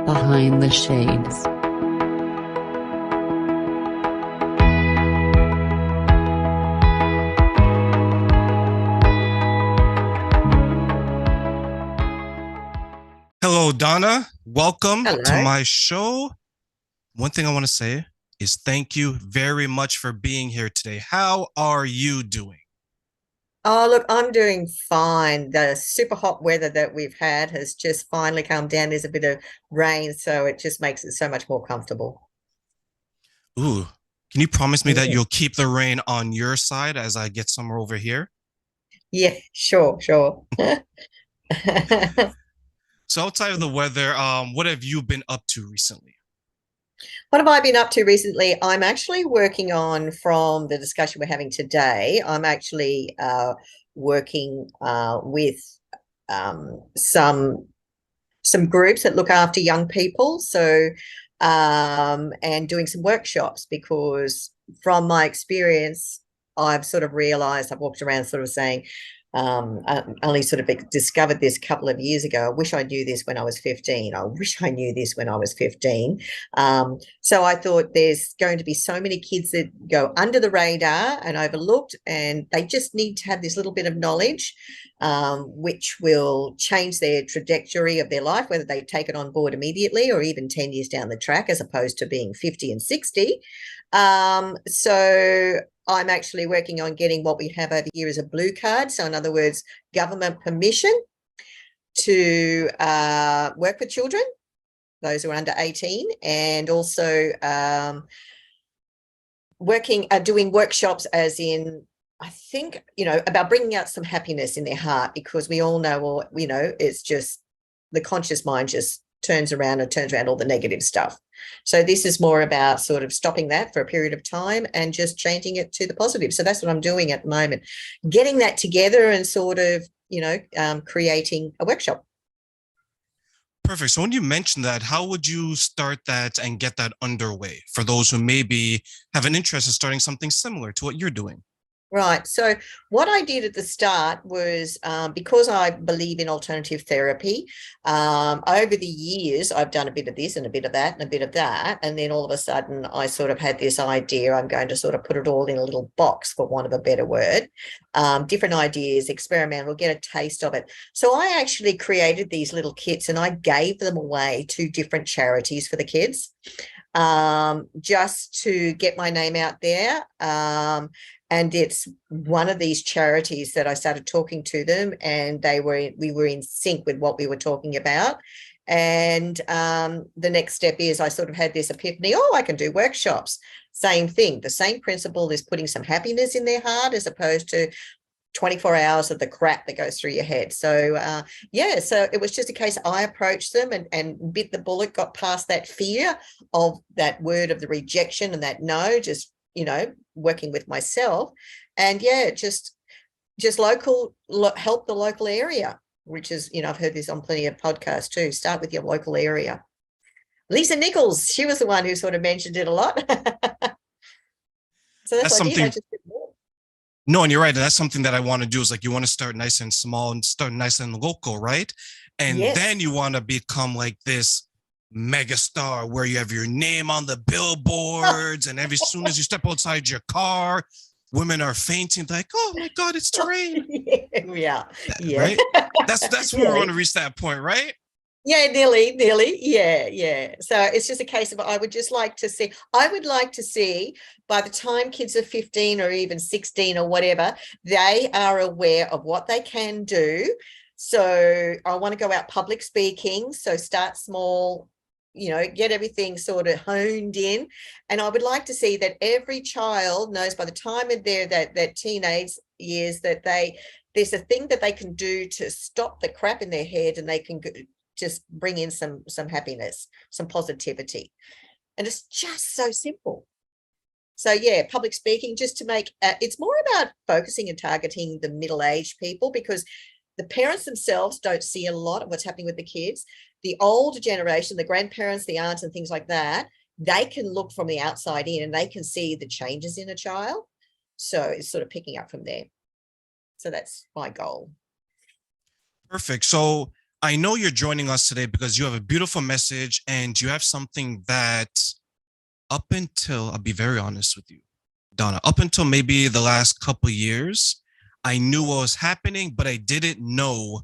Behind the Shades. Hello, Donna. Welcome to Hello. my show. One thing I want to say is thank you very much for being here today. How are you doing? Oh, look, I'm doing fine. The super hot weather that we've had has just finally come down. There's a bit of rain, so it just makes it so much more comfortable. Ooh, can you promise me that Yeah, you'll keep the rain on your side as I get somewhere over here? yeah, sure, sure. So outside of the weather, what have you been up to recently? What have I been up to recently? I'm actually working on, from the discussion we're having today, I'm actually working with some groups that look after young people. So, and doing some workshops because from my experience, I've sort of realized I've walked around sort of saying, I only sort of discovered this a couple of years ago. I wish I knew this when I was 15. I wish I knew this when I was 15. So I thought there's going to be so many kids that go under the radar and overlooked, and they just need to have this little bit of knowledge, which will change their trajectory of their life, whether they take it on board immediately or even 10 years down the track, as opposed to being 50 and 60. So I'm actually working on getting what we have over here as a blue card. So, in other words, government permission to work with children, those who are under 18, and also doing workshops, as in, I think, about bringing out some happiness in their heart, because we all know, or, it's just the conscious mind just turns around and turns around all the negative stuff. So this is more about sort of stopping that for a period of time and just changing it to the positive. So that's what I'm doing at the moment, getting that together and sort of, creating a workshop. Perfect. So when you mentioned that, how would you start that and get that underway for those who maybe have an interest in starting something similar to what you're doing? Right. So what I did at the start was, because I believe in alternative therapy, over the years, I've done a bit of this and a bit of that and a bit of that. And then all of a sudden, I sort of had this idea. I'm going to sort of put it all in a little box, for want of a better word. Different ideas, experimental, get a taste of it. So I actually created these little kits and I gave them away to different charities for the kids, just to get my name out there. And it's one of these charities that I started talking to them, and we were in sync with what we were talking about. And the next step is I sort of had this epiphany, oh, I can do workshops. Same thing. The same principle is putting some happiness in their heart as opposed to 24 hours of the crap that goes through your head. So yeah, so it was just a case I approached them and bit the bullet, got past that fear of that word of the rejection and that no, just working with myself. And yeah, just help the local area, which is, I've heard this on plenty of podcasts too. Start with your local area. Lisa Nichols, she was the one who sort of mentioned it a lot. So that's That's what I did. I something. just did more. No, and you're right. And that's something that I want to do is like you want to start nice and small and start nice and local, right? And then Yes. you want to become like this mega star where you have your name on the billboards, and every soon as you step outside your car, women are fainting, like, oh my God, it's to rain. Yeah, yeah. Right? That's where we want to Nearly. reach that point, right? Yeah, nearly. Yeah, yeah. So it's just a case of I would like to see by the time kids are 15 or even 16 or whatever, they are aware of what they can do. So I want to go out public speaking. So start small, get everything sort of honed in. And I would like to see that every child knows by the time of that teenage years that there's a thing that they can do to stop the crap in their head, and they can just bring in some happiness, some positivity. And it's just so simple. So yeah, public speaking, just to make it's more about focusing and targeting the middle-aged people, because the parents themselves don't see a lot of what's happening with the kids. The older generation, the grandparents, the aunts and things like that, they can look from the outside in and they can see the changes in a child. So it's sort of picking up from there. So that's my goal. Perfect. So I know you're joining us today because you have a beautiful message and you have something that up until, I'll be very honest with you, Donna, up until maybe the last couple years, I knew what was happening, but I didn't know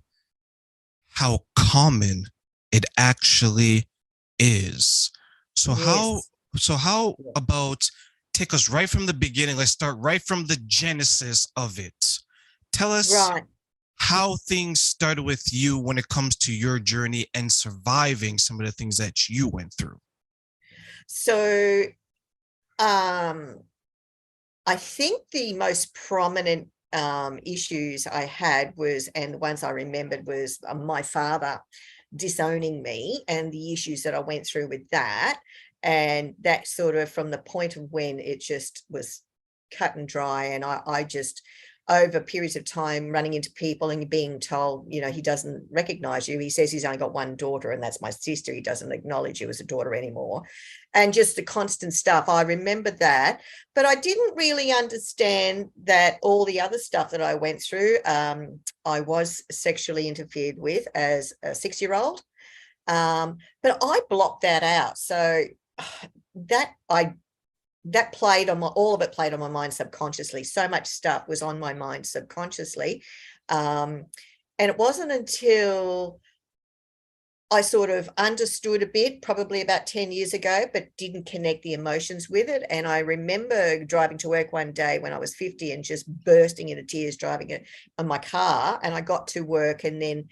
how common it actually is. So how Yes. so how Yeah. about take us right from the beginning? Let's start right from the genesis of it. Tell us Right. how things started with you when it comes to your journey and surviving some of the things that you went through. So um, I think the most prominent issues I had was, and the ones I remembered was my father disowning me and the issues that I went through with that. And that sort of from the point of when it just was cut and dry. And I just, over periods of time, running into people and being told, he doesn't recognize you. He says he's only got one daughter, and that's my sister. He doesn't acknowledge you as a daughter anymore. And just the constant stuff. I remember that, but I didn't really understand that all the other stuff that I went through. I was sexually interfered with as a 6-year-old, but I blocked that out. So that I that played on all of it played on my mind subconsciously. So much stuff was on my mind subconsciously, and it wasn't until I sort of understood a bit, probably about 10 years ago, but didn't connect the emotions with it. And I remember driving to work one day when I was 50 and just bursting into tears driving it on my car. And I got to work, and then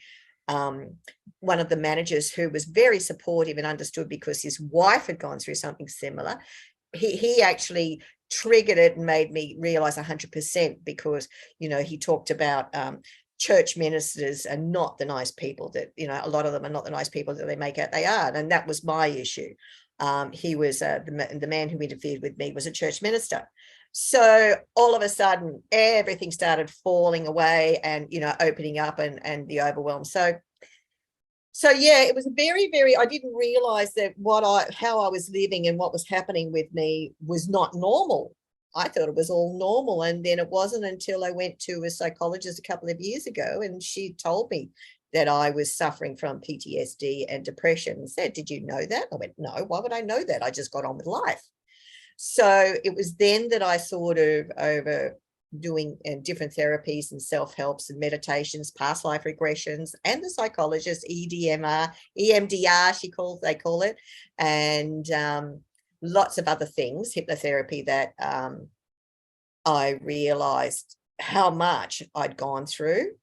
one of the managers, who was very supportive and understood because his wife had gone through something similar, he actually triggered it and made me realize 100%, because he talked about church ministers are not the nice people that, a lot of them are not the nice people that they make out they are. And that was my issue. He was the man who interfered with me was a church minister. So all of a sudden everything started falling away and opening up, and the overwhelm. So yeah, it was very, very, I didn't realize that how I was living and what was happening with me was not normal. I thought it was all normal. And then it wasn't until I went to a psychologist a couple of years ago, and she told me that I was suffering from PTSD and depression, and said, "Did you know that?" I went, "No, why would I know that? I just got on with life." So it was then that I sort of, over doing different therapies and self-helps and meditations, past life regressions, and the psychologist, EMDR, they call it, and lots of other things, hypnotherapy, that I realized how much I'd gone through,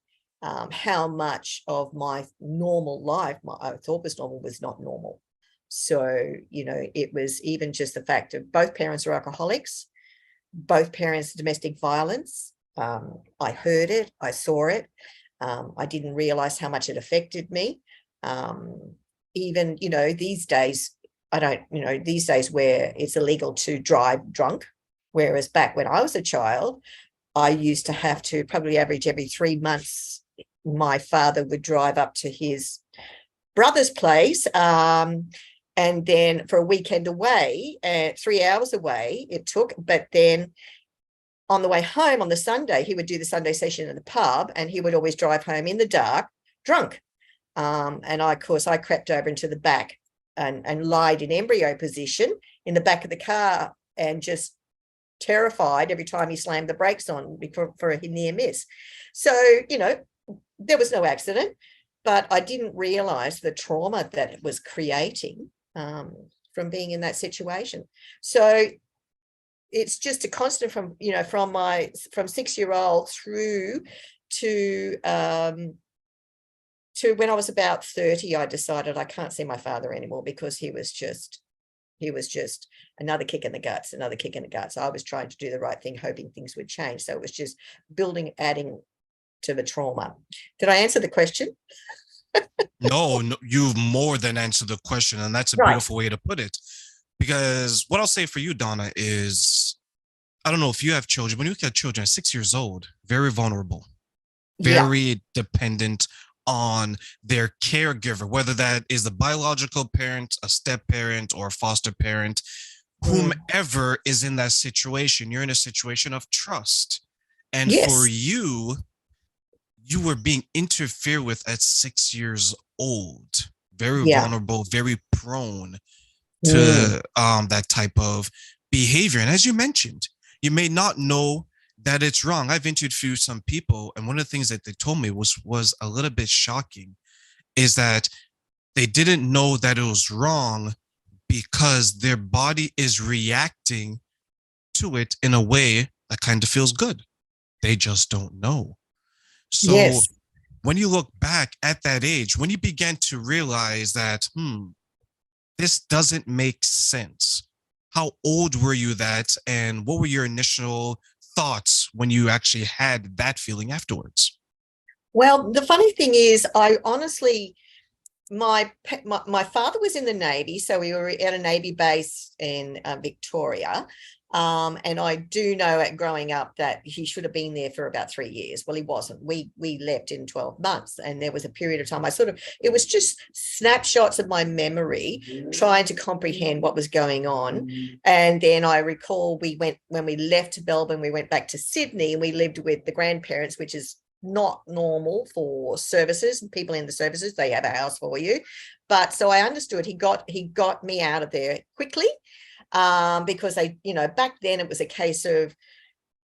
how much of my normal life I thought was normal was not normal. So, it was even just the fact of both parents are alcoholics, both parents domestic violence. I heard it, I saw it. I didn't realize how much it affected me. Even, these days, these days where it's illegal to drive drunk, whereas back when I was a child, I used to have to probably average every 3 months, my father would drive up to his brother's place, and then for a weekend away, 3 hours away it took. But then on the way home on the Sunday, he would do the Sunday session in the pub, and he would always drive home in the dark, drunk. And of course, I crept over into the back and lied in embryo position in the back of the car, and just terrified every time he slammed the brakes on for a near miss. So, there was no accident, but I didn't realize the trauma that it was creating from being in that situation. So it's just a constant from 6-year-old through to when I was about 30. I decided I can't see my father anymore, because he was just another kick in the guts, another kick in the guts. I was trying to do the right thing, hoping things would change. So it was just adding to the trauma. Did I answer the question? No, you've more than answered the question, and that's a Right. beautiful way to put it. Because what I'll say for you, Donna, is I don't know if you have children. When you get children at 6 years old, very vulnerable, Yeah. very dependent on their caregiver, whether that is the biological parent, a step parent, or a foster parent, whomever is in that situation. You're in a situation of trust. And for Yes. you were being interfered with at 6 years old, very Yeah. vulnerable, very prone Mm. to that type of behavior. And as you mentioned, you may not know that it's wrong. I've interviewed some people, and one of the things that they told me was a little bit shocking, is that they didn't know that it was wrong because their body is reacting to it in a way that kind of feels good. They just don't know. So Yes. when you look back at that age, when you began to realize that, this doesn't make sense, how old were you that, and what were your initial thoughts when you actually had that feeling afterwards? Well, the funny thing is, I honestly, my father was in the Navy, so we were at a Navy base in Victoria. And I do know at growing up that he should have been there for about 3 years. Well, he wasn't. We left in 12 months, and there was a period of time it was just snapshots of my memory trying to comprehend what was going on. And then I recall when we left Melbourne, we went back to Sydney and we lived with the grandparents, which is not normal for services and people in the services. They have a house for you. But so I understood he got me out of there quickly, because back then it was a case of,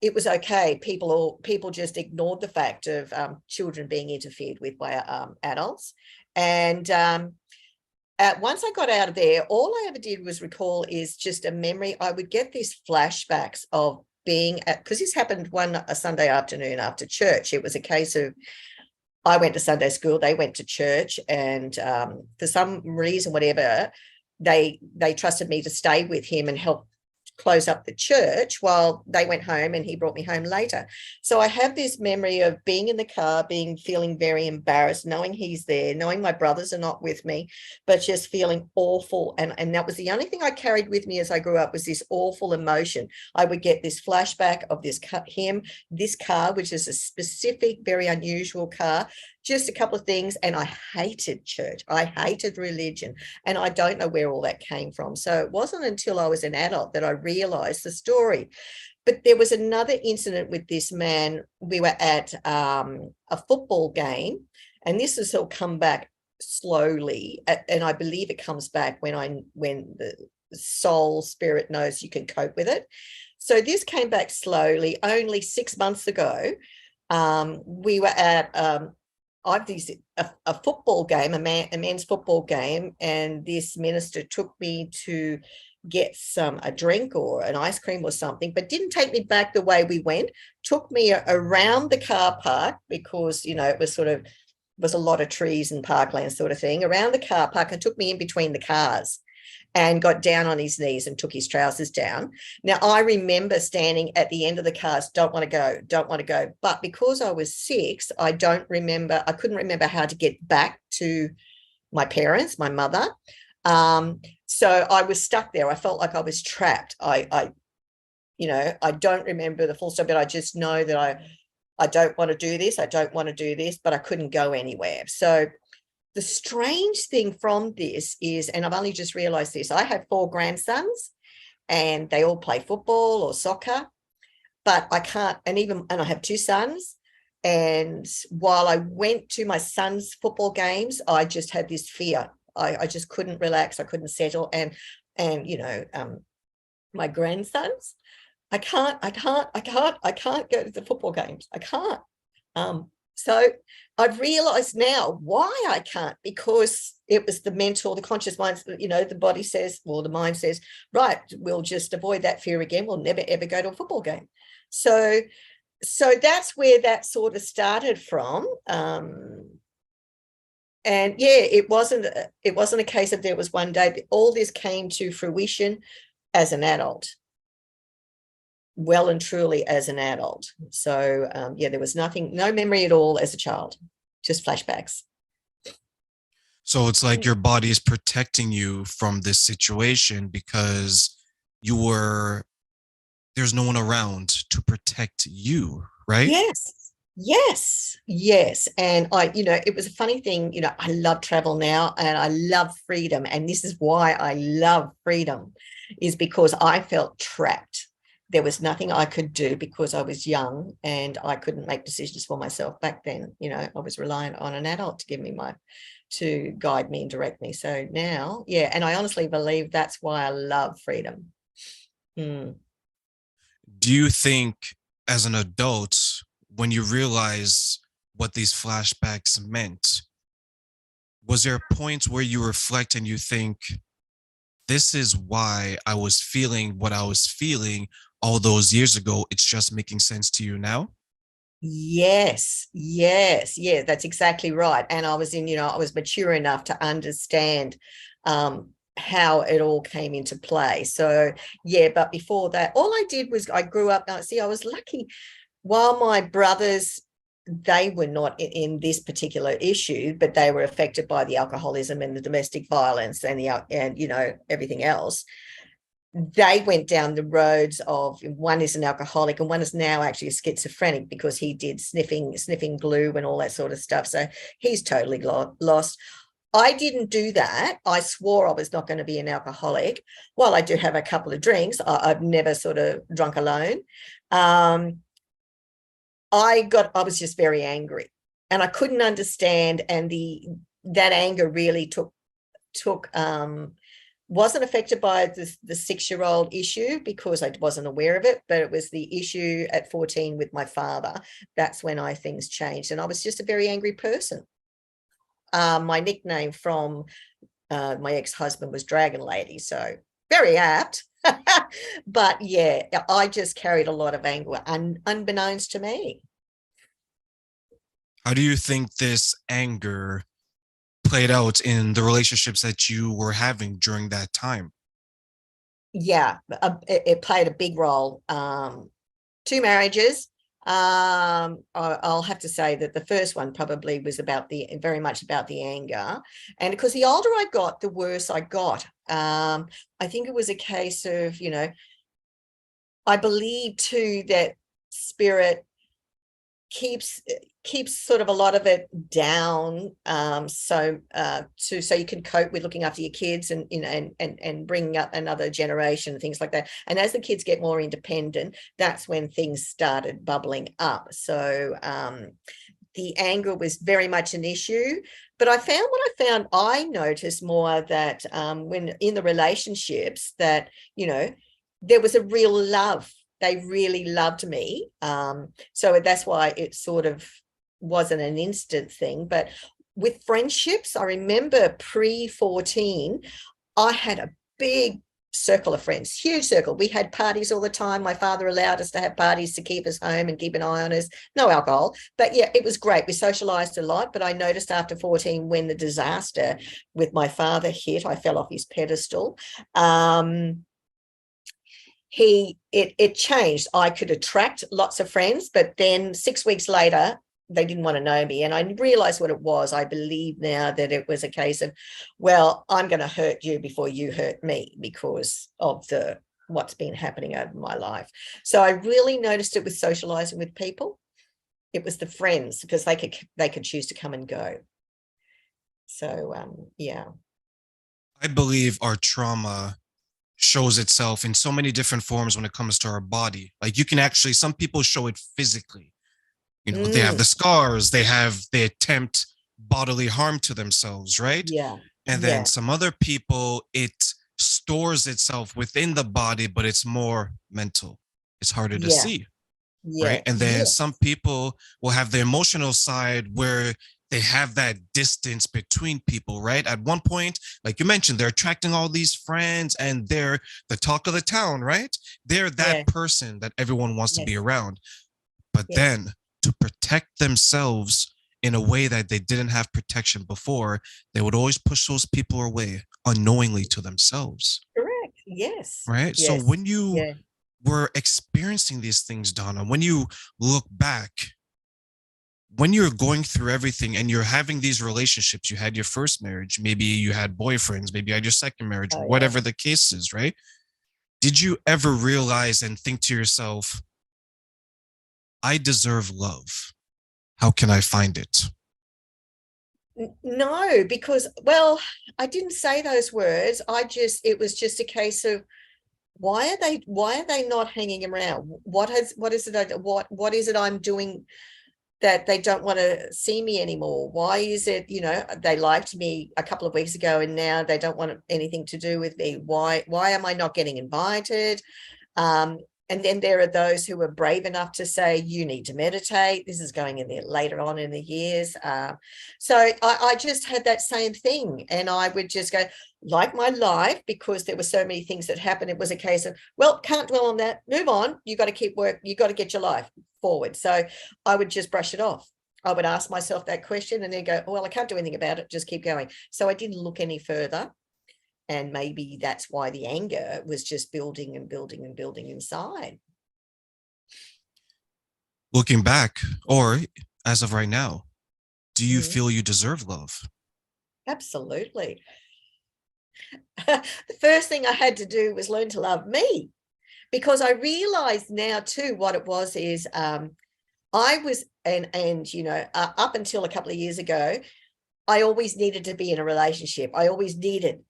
it was okay. People just ignored the fact of children being interfered with by adults. And once I got out of there, all I ever did was recall is just a memory. I would get these flashbacks of being at, because this happened a Sunday afternoon after church. It was a case of, I went to Sunday school, they went to church, and for some reason, whatever, they trusted me to stay with him and help close up the church while they went home, and he brought me home later. So I have this memory of being in the car, feeling very embarrassed, knowing he's there, knowing my brothers are not with me, but just feeling awful. And that was the only thing I carried with me as I grew up, was this awful emotion. I would get this flashback of this car, which is a specific, very unusual car, just a couple of things. And I hated church. I hated religion. And I don't know where all that came from. So it wasn't until I was an adult that I realized the story. But there was another incident with this man. We were at a football game, and this has all come back slowly. And I believe it comes back when the soul spirit knows you can cope with it. So this came back slowly. Only 6 months ago, we were at a football game, a men's football game, and this minister took me to get a drink or an ice cream or something, but didn't take me back the way we went, took me around the car park, because, it was a lot of trees and parkland sort of thing, around the car park, and took me in between the cars and got down on his knees and took his trousers down. Now, I remember standing at the end of the cars, don't want to go. But because I was 6, I couldn't remember how to get back to my parents, my mother. So I was stuck there. I felt like I was trapped. I don't remember the full story, but I just know that I don't want to do this. I don't want to do this, but I couldn't go anywhere. So the strange thing from this is, and I've only just realized this, I have 4 grandsons and they all play football or soccer, but I can't, and I have 2 sons. And while I went to my son's football games, I just had this fear. I just couldn't relax. I couldn't settle. And my grandsons, I can't go to the football games. I can't. So I've realized now why I can't, because it was the conscious mind, the body says, or the mind says, right, we'll just avoid that fear again. We'll never, ever go to a football game. So that's where that sort of started from. And yeah, it wasn't a case of there was one day. All this came to fruition as an adult. Well and truly as an adult. So there was no memory at all as a child, just flashbacks. So it's like your body is protecting you from this situation because there's no one around to protect you, right? Yes. And it was a funny thing, I love travel now and I love freedom. And this is why I love freedom, is because I felt trapped. There was nothing I could do because I was young and I couldn't make decisions for myself back then. I was reliant on an adult to give me to guide me and direct me. So now, yeah, and I honestly believe that's why I love freedom. Mm. Do you think as an adult, when you realize what these flashbacks meant, was there points where you reflect and you think, this is why I was feeling what I was feeling all those years ago? It's just making sense to you now? Yes, yes, yeah, that's exactly right. And I was I was mature enough to understand how it all came into play. So yeah, but before that, all I did was I grew up. See, I was lucky. While my brothers, they were not in this particular issue, but they were affected by the alcoholism and the domestic violence and everything else. They went down the roads of, one is an alcoholic and one is now actually a schizophrenic because he did sniffing glue and all that sort of stuff. So he's totally lost. I didn't do that. I swore I was not going to be an alcoholic. While I do have a couple of drinks, I've never sort of drunk alone. I was just very angry and I couldn't understand. And that anger really wasn't affected by the 6-year-old issue because I wasn't aware of it, but it was the issue at 14 with my father. That's when things changed. And I was just a very angry person. My nickname from my ex-husband was Dragon Lady. So very apt. But yeah, I just carried a lot of anger unbeknownst to me. How do you think this anger played out in the relationships that you were having during that time? Yeah, it played a big role. 2 marriages. I'll have to say that the first one probably was very much about the anger. And because the older I got, the worse I got. I think it was a case of, I believe too that spirit keeps sort of a lot of it down, so you can cope with looking after your kids and and bringing up another generation and things like that. And as the kids get more independent, that's when things started bubbling up. So the anger was very much an issue. But I noticed more that when in the relationships that there was a real love. They really loved me. So that's why it sort of wasn't an instant thing. But with friendships, I remember pre-14, I had a big circle of friends, huge circle. We had parties all the time. My father allowed us to have parties to keep us home and keep an eye on us. No alcohol. But yeah, it was great. We socialized a lot. But I noticed after 14, when the disaster with my father hit, I fell off his pedestal. It changed. I could attract lots of friends, but then 6 weeks later, they didn't want to know me. And I realized what it was. I believe now that it was a case of, well, I'm going to hurt you before you hurt me because of what's been happening over my life. So I really noticed it with socializing with people. It was the friends because they could choose to come and go. So yeah. I believe our trauma shows itself in so many different forms when it comes to our body. Like you can actually, some people show it physically. They have the scars, they attempt bodily harm to themselves, right? Yeah. And then some other people, it stores itself within the body, but it's more mental. It's harder to see. Right. And then some people will have the emotional side where they have that distance between people, right? At one point, like you mentioned, they're attracting all these friends and they're the talk of the town, right? They're that person that everyone wants to be around. But then to protect themselves in a way that they didn't have protection before, they would always push those people away unknowingly to themselves. Correct. Yes. Right. Yes. So when you were experiencing these things, Donna, when you look back, when you're going through everything and you're having these relationships, you had your first marriage, maybe you had boyfriends, maybe you had your second marriage, whatever the case is, right? Did you ever realize and think to yourself, I deserve love? How can I find it? No, because, well, I didn't say those words. It was just a case of, why are they not hanging around? What is it I'm doing that they don't want to see me anymore? Why is it, they liked me a couple of weeks ago and now they don't want anything to do with me? Why am I not getting invited? And then there are those who are brave enough to say, you need to meditate. This is going in there later on in the years. So I just had that same thing. And I would just go, like my life, because there were so many things that happened. It was a case of, well, can't dwell on that. Move on. You got to keep work. You got to get your life forward. So I would just brush it off. I would ask myself that question and then go, well, I can't do anything about it. Just keep going. So I didn't look any further. And maybe that's why the anger was just building and building and building inside. Looking back, or as of right now, do you feel you deserve love? Absolutely. The first thing I had to do was learn to love me, because I realized now too what it was is I was, up until a couple of years ago, I always needed to be in a relationship. I always needed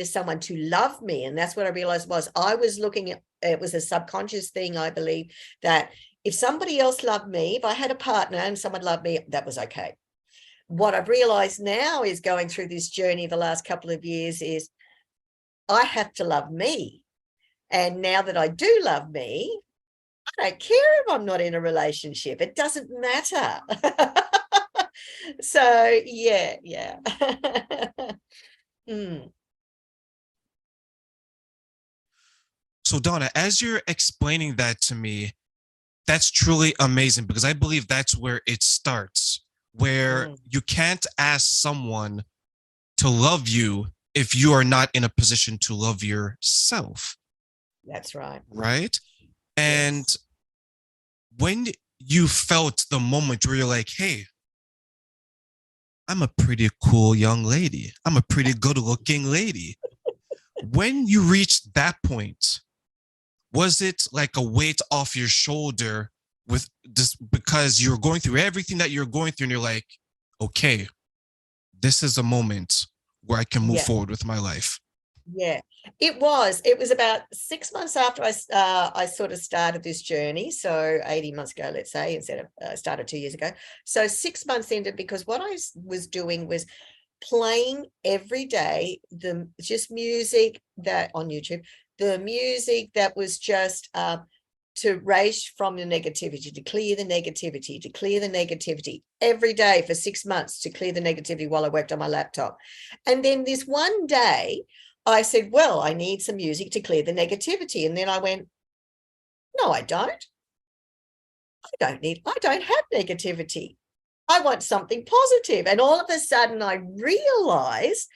someone to love me. And that's what I realized was I was looking at, it was a subconscious thing, I believe, that if somebody else loved me, if I had a partner and someone loved me, that was okay. What I've realized now is going through this journey the last couple of years is I have to love me. And now that I do love me, I don't care if I'm not in a relationship. It doesn't matter. So yeah. So Donna, as you're explaining that to me, that's truly amazing, because I believe that's where it starts, where you can't ask someone to love you if you are not in a position to love yourself. That's right. Right? And when you felt the moment where you're like, hey, I'm a pretty cool young lady. I'm a pretty good looking lady. When you reached that point, was it like a weight off your shoulder with this, because you're going through everything that you're going through and you're like, okay, this is a moment where I can move forward with my life? Yeah, it was about 6 months after I sort of started this journey. So 18 months ago, let's say, instead of started 2 years ago. So 6 months into, because what I was doing was playing every day, just music that on YouTube, the music that was just to race from the negativity, to clear the negativity every day for 6 months, to clear the negativity while I worked on my laptop. And then this one day I said, well, I need some music to clear the negativity. And then I went, no, I don't. I don't have negativity. I want something positive. And all of a sudden I realized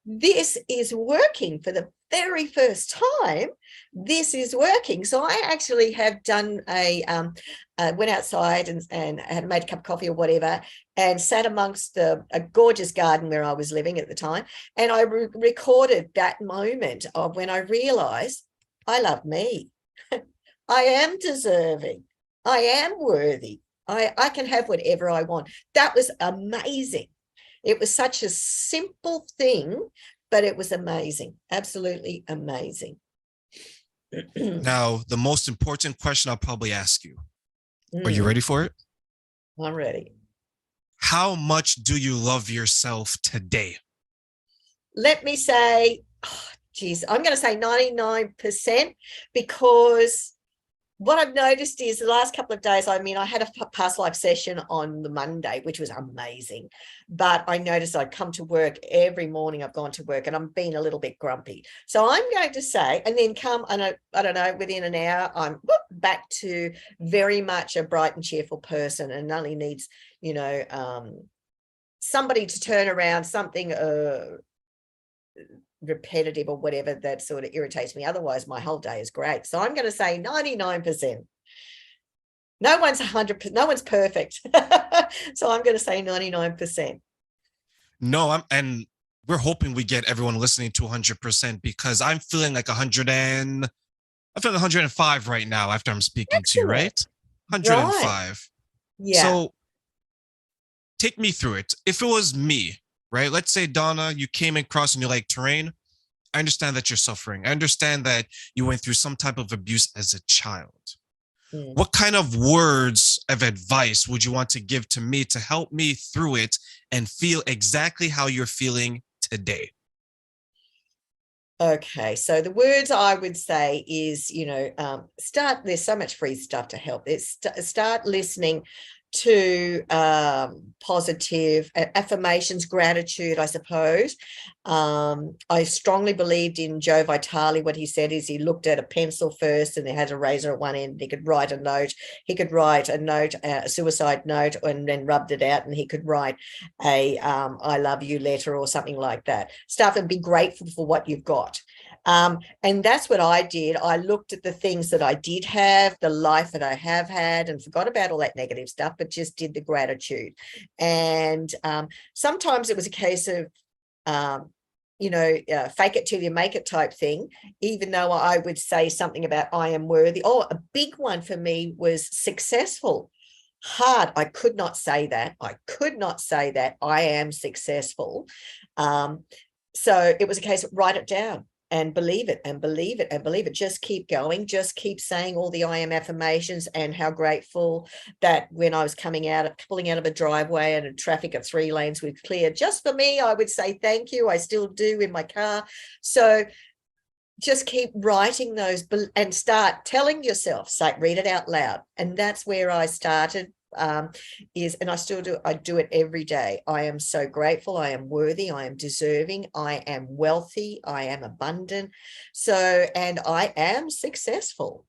this is working for the very first time. This is working. So I actually have done went outside and had made a cup of coffee or whatever, and sat amongst a gorgeous garden where I was living at the time. And I recorded that moment of when I realized I love me. I am deserving. I am worthy. I can have whatever I want. That was amazing. It was such a simple thing, but it was amazing. Absolutely amazing. Now, the most important question I'll probably ask you. Are you ready for it? I'm ready. How much do you love yourself today? Let me say, I'm going to say 99%, because what I've noticed is the last couple of days, I had a past life session on the Monday, which was amazing. But I noticed I'd come to work every morning. I've gone to work and I'm being a little bit grumpy. So I'm going to say, and then I don't know, within an hour, I'm back to very much a bright and cheerful person, and only needs, somebody to turn around, something repetitive or whatever that sort of irritates me. Otherwise my whole day is great. So I'm going to say 99%. No one's 100%, no one's perfect. So I'm going to say 99%. No, and we're hoping we get everyone listening to 100%, because I'm feeling like 105 right now after I'm speaking to you, right? 105. Right. Yeah. So take me through it. If it was me, right? Let's say, Donna, you came across and you're like, Terrain, I understand that you're suffering. I understand that you went through some type of abuse as a child. What kind of words of advice would you want to give to me to help me through it and feel exactly how you're feeling today? Okay, so the words I would say is, start, there's so much free stuff to help. Start listening to positive affirmations, gratitude, I suppose. I strongly believed in Joe Vitale. What he said is he looked at a pencil first and he had a razor at one end. He could write a note. He could write a note, a suicide note, and then rubbed it out, and he could write a I love you letter or something like that. Stuff, and be grateful for what you've got. And that's what I did. I looked at the things that I did have, the life that I have had, and forgot about all that negative stuff, but just did the gratitude. And sometimes it was a case of, fake it till you make it type thing, even though I would say something about I am worthy. Oh, a big one for me was successful. Hard. I could not say that. I am successful. So it was a case of write it down and believe it and believe it and believe it. Just keep going. Just keep saying all the I am affirmations, and how grateful that when I was pulling out of a driveway and a traffic of 3 lanes was cleared just for me, I would say thank you. I still do in my car. So just keep writing those and start telling yourself, read it out loud. And that's where I started. And I still do. I do it every day. I am so grateful. I am worthy. I am deserving. I am wealthy. I am abundant. And I am successful.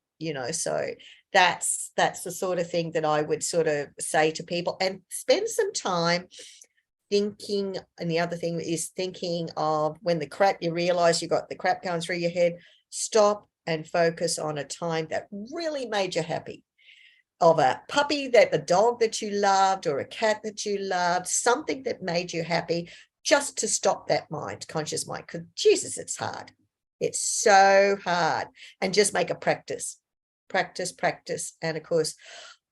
So that's the sort of thing that I would sort of say to people, and spend some time thinking. And the other thing is thinking of when you realize you got the crap going through your head. Stop and focus on a time that really made you happy. Of a puppy, a dog that you loved, or a cat that you loved, something that made you happy, just to stop that conscious mind, because Jesus, it's hard. It's so hard. And just make a practice. And of course,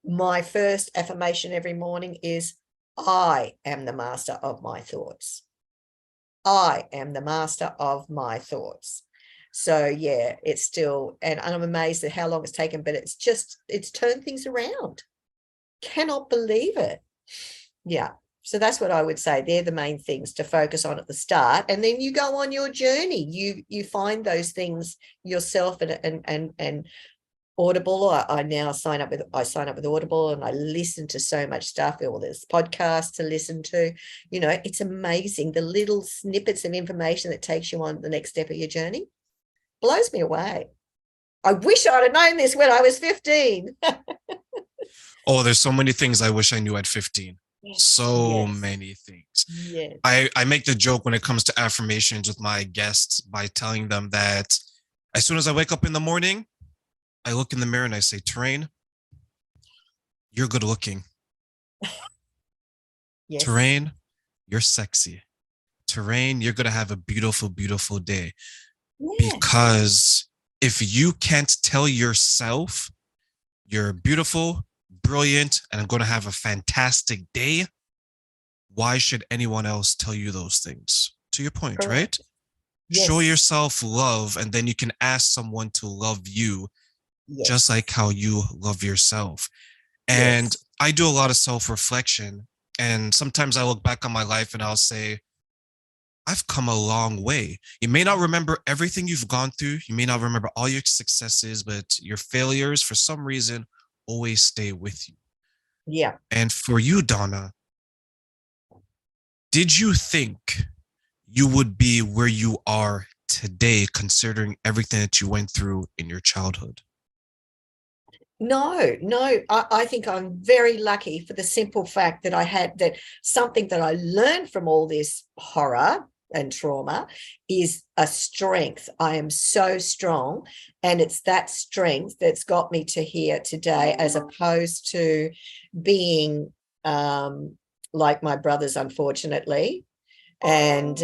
my first affirmation every morning is, I am the master of my thoughts. I am the master of my thoughts. So yeah, it's still, and I'm amazed at how long it's taken, but it's turned things around. Cannot believe it. Yeah. So that's what I would say. They're the main things to focus on at the start. And then you go on your journey. You find those things yourself, and Audible. I now sign up with Audible, and I listen to so much stuff. Or there's podcasts to listen to. It's amazing, the little snippets of information that takes you on the next step of your journey. Blows me away. I wish I'd have known this when I was 15. Oh, there's so many things I wish I knew at 15. So many things. Yes. I make the joke when it comes to affirmations with my guests by telling them that as soon as I wake up in the morning, I look in the mirror and I say, Terrain, you're good looking. Yes. Terrain, you're sexy. Terrain, you're going to have a beautiful, beautiful day. Yes. Because if you can't tell yourself you're beautiful, brilliant, and I'm going to have a fantastic day, why should anyone else tell you those things? To your point, Correct. right? Yes. Show yourself love, and then you can ask someone to love you, just like how you love yourself. And I do a lot of self-reflection, and sometimes I look back on my life and I'll say, I've come a long way. You may not remember everything you've gone through. You may not remember all your successes, but your failures, for some reason, always stay with you. Yeah. And for you, Donna, did you think you would be where you are today, considering everything that you went through in your childhood? No. I think I'm very lucky for the simple fact that I had that something that I learned from all this horror and trauma is a strength. I am so strong, and it's that strength that's got me to here today, as opposed to being like my brothers, unfortunately. And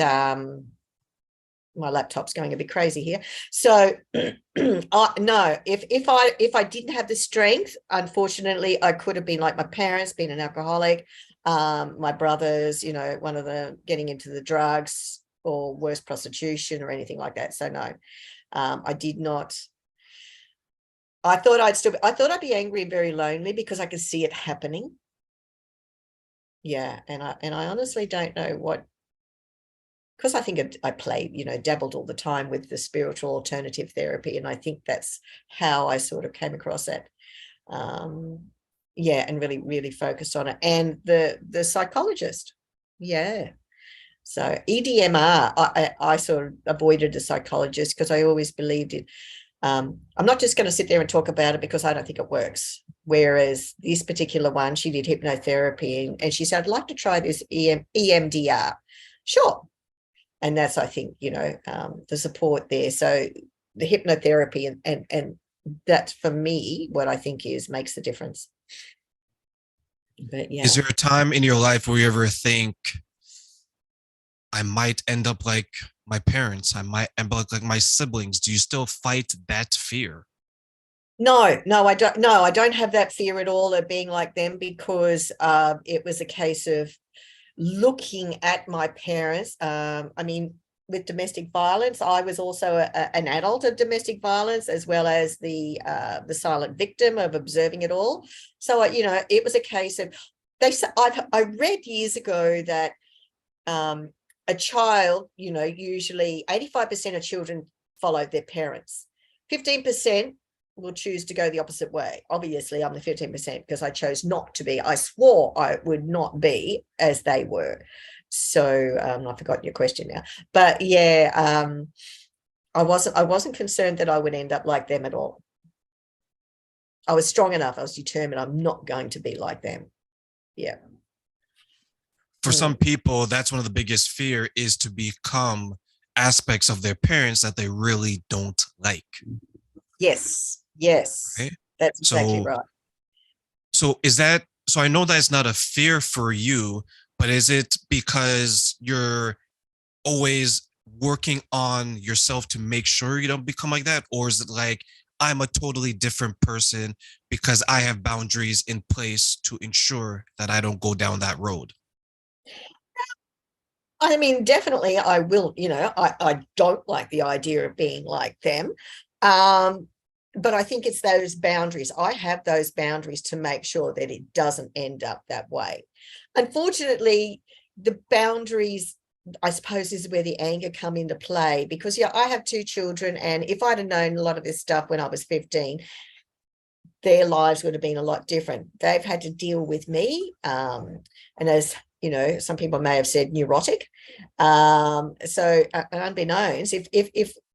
my laptop's going a bit crazy here. So no, if I didn't have the strength, unfortunately, I could have been like my parents, been an alcoholic. My brothers, one of them getting into the drugs, or worse, prostitution or anything like that. So no, I did not I thought I'd be angry and very lonely because I could see it happening. Yeah, and I honestly don't know what, because I think I played, dabbled all the time with the spiritual alternative therapy, and I think that's how I sort of came across it. Yeah, and really, really focused on it. And the psychologist, yeah. So EDMR, I sort of avoided a psychologist because I always believed it. I'm not just going to sit there and talk about it because I don't think it works. Whereas this particular one, she did hypnotherapy and she said, I'd like to try this EMDR. Sure. And that's, I think, the support there. So the hypnotherapy and that's for me what I think makes the difference. But yeah. Is there a time in your life where you ever think, I might end up like my parents, I might end up like my siblings? Do you still fight that fear? No, I don't. No, I don't have that fear at all of being like them, because it was a case of looking at my parents. I mean, with domestic violence, I was also an adult of domestic violence, as well as the silent victim of observing it all. So, it was a case of I read years ago that a child, usually 85% of children follow their parents. 15% will choose to go the opposite way. Obviously, I'm the 15% because I chose not to be. I swore I would not be as they were. So I've forgotten your question now. But yeah, I wasn't concerned that I would end up like them at all. I was strong enough. I was determined. I'm not going to be like them. Yeah. For some people, that's one of the biggest fear, is to become aspects of their parents that they really don't like. Yes. Right? That's exactly right. So I know that's not a fear for you, but is it because you're always working on yourself to make sure you don't become like that? Or is it like, I'm a totally different person because I have boundaries in place to ensure that I don't go down that road? I mean, definitely I will, I don't like the idea of being like them. But I think it's those boundaries. I have those boundaries to make sure that it doesn't end up that way. Unfortunately, the boundaries, I suppose, is where the anger come into play, because I have 2 children, and if I'd have known a lot of this stuff when I was 15, their lives would have been a lot different. They've had to deal with me, and as some people may have said, neurotic. So unbeknownst,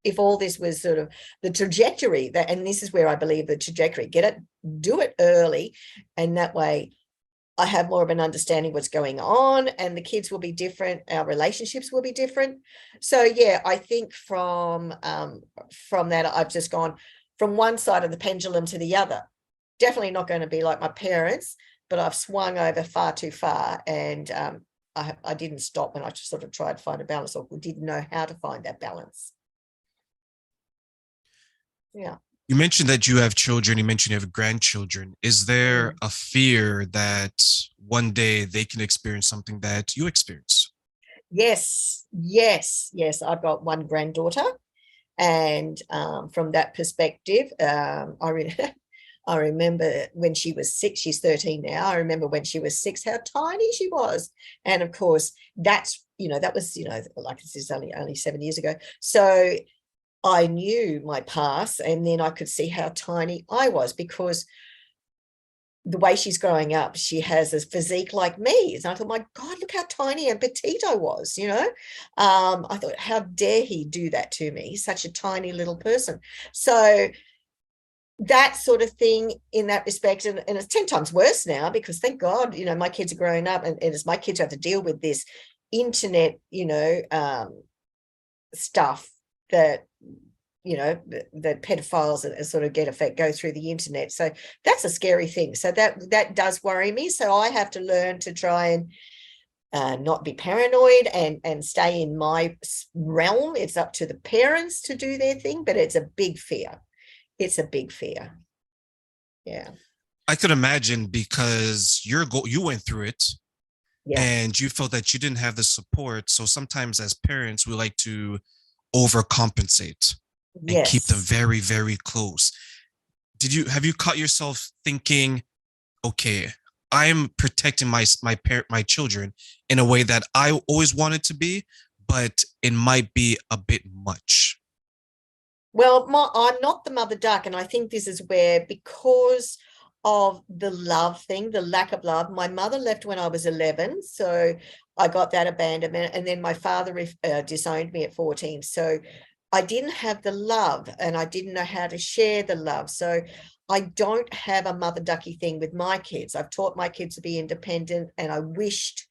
if all this was sort of the trajectory, and this is where I believe the trajectory, do it early, and that way I have more of an understanding what's going on, and the kids will be different, our relationships will be different. So yeah, I think from that, I've just gone from one side of the pendulum to the other. Definitely not going to be like my parents, but I've swung over far too far, and I didn't stop when I just sort of tried to find a balance, or didn't know how to find that balance. Yeah. You mentioned that you have children. You mentioned you have grandchildren. Is there a fear that one day they can experience something that you experience? Yes. I've got one granddaughter, and from that perspective, I remember when she was 6, she's 13 now. I remember when she was 6, how tiny she was. And of course, that was, like this is only 7 years ago. So I knew my past, and then I could see how tiny I was, because the way she's growing up, she has a physique like me. And I thought, my God, look how tiny and petite I was, I thought, how dare he do that to me, such a tiny little person. So that sort of thing in that respect, and it's 10 times worse now, because thank God, my kids are growing up, and as my kids have to deal with this internet, stuff that, the pedophiles that sort of go through the internet. So that's a scary thing. So that does worry me. So I have to learn to try and not be paranoid and stay in my realm. It's up to the parents to do their thing, but it's a big fear. It's a big fear. Yeah. I could imagine, because you went through it, and you felt that you didn't have the support. So sometimes as parents, we like to overcompensate and keep them very, very close. have you caught yourself thinking, okay, I'm protecting my children in a way that I always wanted to be, but it might be a bit much. Well, I'm not the mother duck, and I think this is where, because of the love thing, the lack of love, my mother left when I was 11, so I got that abandonment, and then my father disowned me at 14. So I didn't have the love, and I didn't know how to share the love. So I don't have a mother ducky thing with my kids. I've taught my kids to be independent, and I wished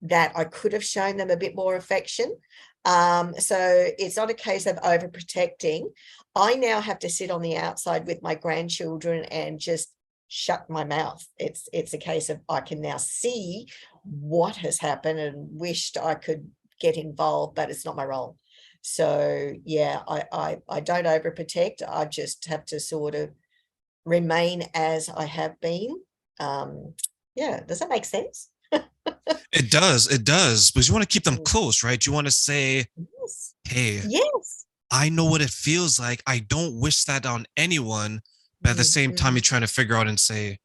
that I could have shown them a bit more affection. So it's not a case of overprotecting. I now have to sit on the outside with my grandchildren and just shut my mouth. It's a case of I can now see what has happened and wished I could get involved, but it's not my role. So yeah, I don't overprotect. I just have to sort of remain as I have been. Yeah, does that make sense? It does, because you want to keep them close, right? You want to say, Yes. hey, Yes. I know what it feels like. I don't wish that on anyone. But at the same time, Mhm. you're trying to figure out and say,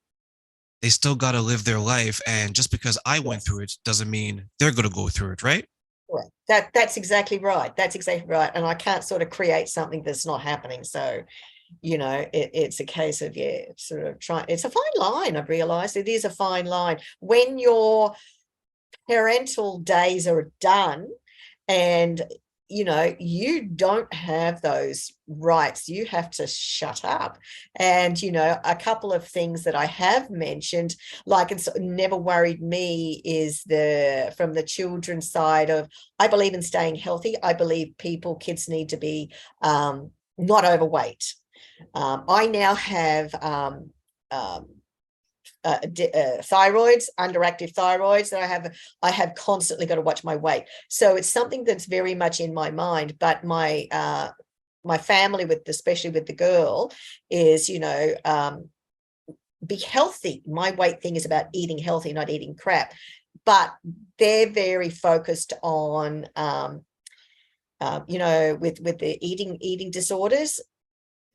they still got to live their life. And just because I went through it doesn't mean they're going to go through it, right? Correct. That's exactly right. That's exactly right. And I can't sort of create something that's not happening. So, it's a case of, sort of trying. It's a fine line. I've realized it is a fine line when your parental days are done, and you don't have those rights. You have to shut up. And a couple of things that I have mentioned, like it's never worried me, is from the children's side of, I believe in staying healthy. I believe kids need to be not overweight. I now have thyroids, underactive thyroids, that I have constantly got to watch my weight. So it's something that's very much in my mind. But my family, especially with the girl, is be healthy. My weight thing is about eating healthy, not eating crap. But they're very focused on with the eating disorders.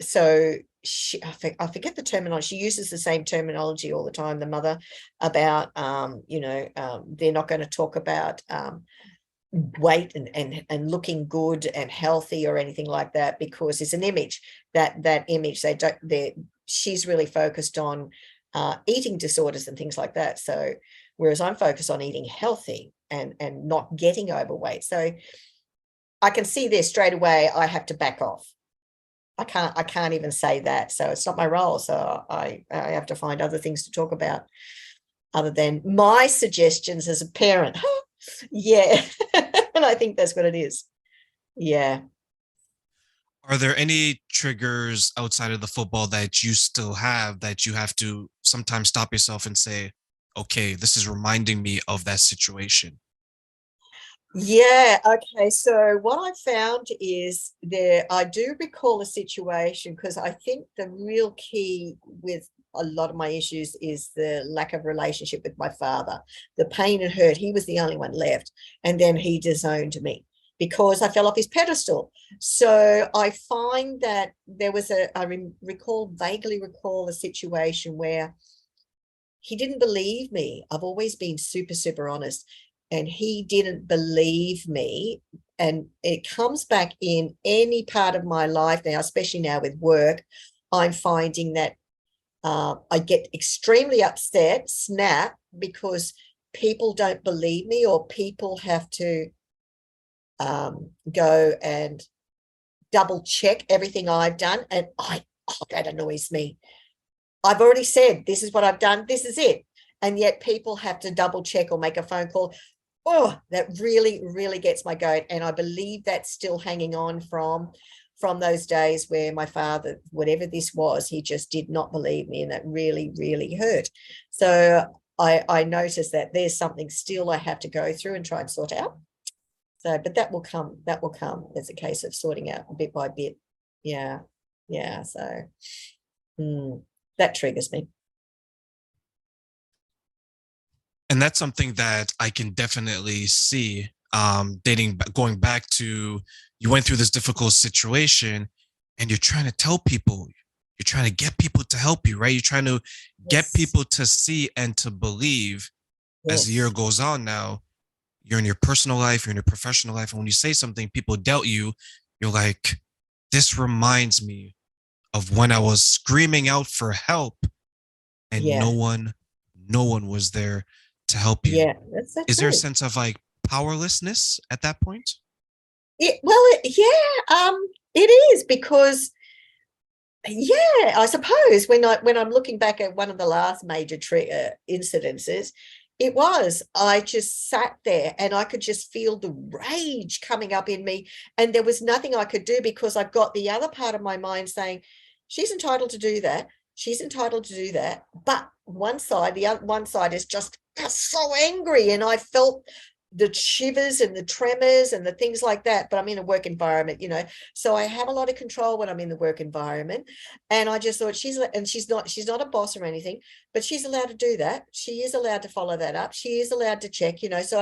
So I forget the terminology. She uses the same terminology all the time, the mother, about they're not going to talk about weight and looking good and healthy or anything like that, because it's an image. That image, she's really focused on eating disorders and things like that. So whereas I'm focused on eating healthy and not getting overweight. So I can see there straight away I have to back off. I can't even say that. So it's not my role. So I have to find other things to talk about other than my suggestions as a parent. Yeah. And I think that's what it is. Yeah. Are there any triggers outside of the football that you still have that you have to sometimes stop yourself and say, okay, this is reminding me of that situation? Yeah. Okay. So what I found is I do recall a situation, because I think the real key with a lot of my issues is the lack of relationship with my father, the pain and hurt. He was the only one left. And then he disowned me because I fell off his pedestal. So I find that there was vaguely recall a situation where he didn't believe me. I've always been super, super honest. And he didn't believe me. And it comes back in any part of my life now, especially now with work. I'm finding that I get extremely upset, snap, because people don't believe me, or people have to go and double check everything I've done. And that annoys me. I've already said, this is what I've done. This is it. And yet people have to double check or make a phone call. Oh, that really, really gets my goat. And I believe that's still hanging on from those days where my father, whatever this was, he just did not believe me. And that really, really hurt. So I noticed that there's something still I have to go through and try and sort out. So, but that will come. That will come. It's a case of sorting out bit by bit. Yeah. Yeah. So that triggers me. And that's something that I can definitely see, going back to, you went through this difficult situation and you're trying to tell people, you're trying to get people to help you, right? You're trying to get Yes. people to see and to believe. As the year Yes. goes on now, you're in your personal life, you're in your professional life, and when you say something, people doubt you. You're like, this reminds me of when I was screaming out for help and Yeah. no one was there to help you. Yeah. That's Is there a it. sense of like powerlessness at that point? It is because, yeah, I suppose when I'm looking back at one of the last major incidences, I just sat there and I could just feel the rage coming up in me, and there was nothing I could do because I've got the other part of my mind saying, she's entitled to do that. She's entitled to do that. But the other one side is just so angry, and I felt the shivers and the tremors and the things like that. But I'm in a work environment, so I have a lot of control when I'm in the work environment. And I just thought she's not a boss or anything, but she's allowed to do that. She is allowed to follow that up. She is allowed to check, so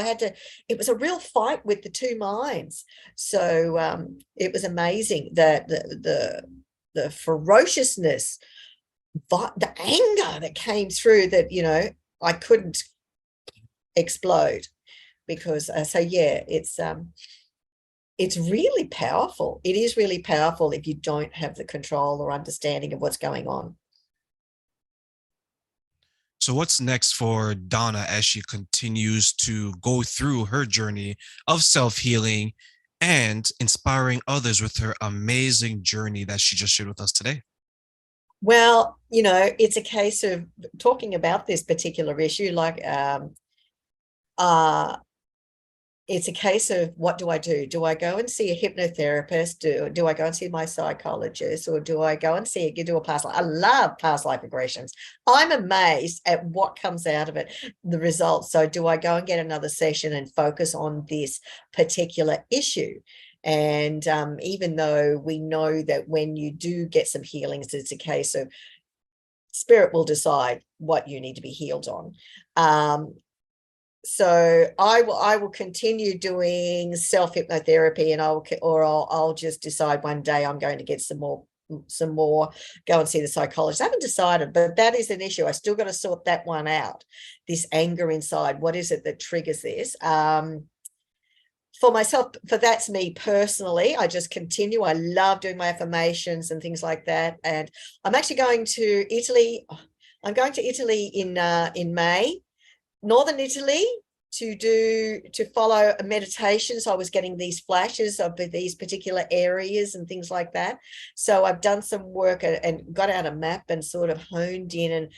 it was a real fight with the two minds. So it was amazing that the ferociousness, the anger that came through that, I couldn't explode. Because it's really powerful. It is really powerful if you don't have the control or understanding of what's going on. So what's next for Donna as she continues to go through her journey of self-healing and inspiring others with her amazing journey that she just shared with us today? Well, it's a case of talking about this particular issue, like it's a case of, what do I do? Do I go and see a hypnotherapist? Do I go and see my psychologist, or do I go and do a past life? I love past life regressions. I'm amazed at what comes out of it, the results. So do I go and get another session and focus on this particular issue? And even though we know that when you do get some healings, it's a case of spirit will decide what you need to be healed on. So I will continue doing self hypnotherapy, and I'll just decide one day I'm going to get some more, go and see the psychologist. I haven't decided, but that is an issue. I still got to sort that one out. This anger inside, what is it that triggers this? For myself, that's me personally, I just continue. I love doing my affirmations and things like that. And I'm actually going to Italy. I'm going to Italy in May. Northern Italy to follow a meditation. So I was getting these flashes of these particular areas and things like that. So I've done some work and got out a map and sort of honed in, and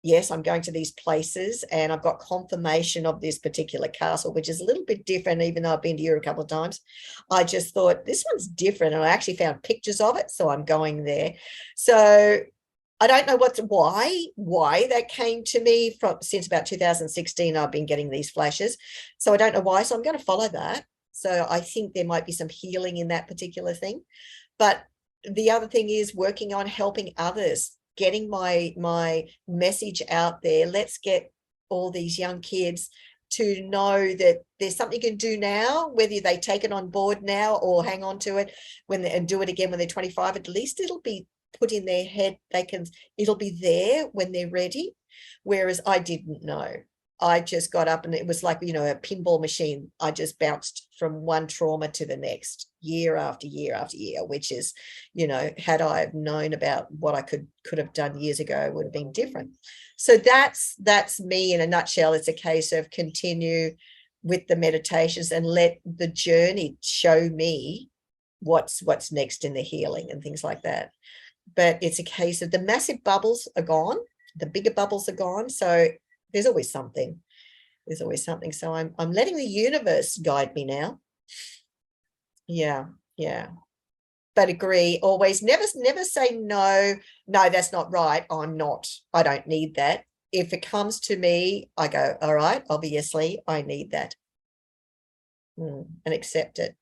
yes, I'm going to these places, and I've got confirmation of this particular castle, which is a little bit different, even though I've been to Europe a couple of times. I just thought this one's different, and I actually found pictures of it, so I'm going there. So I don't know why that came to me since about 2016. I've been getting these flashes. So I don't know why. So I'm going to follow that. So I think there might be some healing in that particular thing. But the other thing is working on helping others, getting my message out there. Let's get all these young kids to know that there's something you can do now, whether they take it on board now or hang on to it and do it again when they're 25. At least it'll be put in their head, it'll be there when they're ready. Whereas I didn't know. I just got up and it was like, a pinball machine. I just bounced from one trauma to the next, year after year after year, which is, had I have known about what I could have done years ago, it would have been different. So that's me in a nutshell. It's a case of continue with the meditations and let the journey show me what's next in the healing and things like that. But it's a case of the massive bubbles are gone, the bigger bubbles are gone. So there's always something. So I'm letting the universe guide me now. Yeah. But agree, always, never say no, that's not right. I don't need that. If it comes to me, I go, all right, obviously I need that. And accept it.